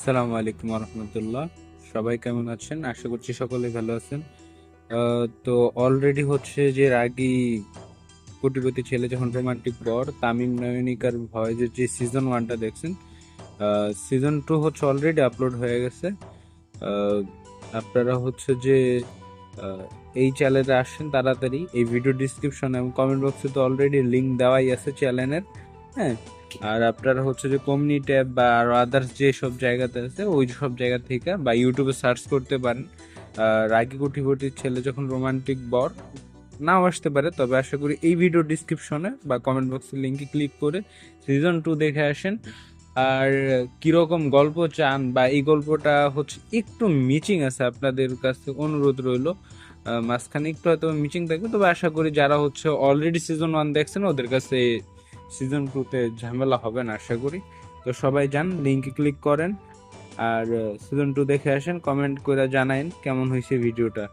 আসসালামু আলাইকুম রহমতুল্লাহ। সবাই কেমন আছেন? আশা করছি সকলে ভালো আছেন। তো অলরেডি হচ্ছে যে রাগী কোটিপতি ছেলে যখন রোমান্টিক বর তামিম নয়নিকার ভয়েসের যে সিজন 1টা দেখছেন, সিজন 2 হচ্ছে অলরেডি আপলোড হয়ে গেছে। আহ, আপনারা হচ্ছে যে আহ, এই চ্যানেলে আসেন তাড়াতাড়ি। এই ভিডিও ডিসক্রিপশন এবং কমেন্ট বক্সে তো অলরেডি লিংক দেওয়াই আছে চ্যানেলের। হ্যাঁ, আর আপনারা হচ্ছে যে কমিউনিটি ট্যাব বা আরো আদার্স যে সব জায়গাতে আছে ওই সব জায়গা থেকে বা ইউটিউবে সার্চ করতে পারেন। রাগী কোটিপতির ছেলে যখন রোমান্টিক বর নাও আসতে পারে, তবে আশা করি এই ভিডিও ডিসক্রিপশনে বা কমেন্ট বক্সের লিঙ্কে ক্লিক করে সিজন 2 দেখে আসেন। আর কিরকম গল্প চান বা এই গল্পটা হচ্ছে একটু মিচিং আছে, আপনাদের কাছে অনুরোধ রইলো। মাঝখানে একটু হয়তো মিচিং থাকবে, তবে আশা করি যারা হচ্ছে অলরেডি সিজন 1 দেখছেন ওদের কাছে সিজন 2তে ঝামেলা হবে না আশা করি। তো সবাই যান, লিঙ্কে ক্লিক করেন আর সিজন 2 দেখে আসেন, কমেন্ট করে জানাইন কেমন হয়েছে ভিডিওটা।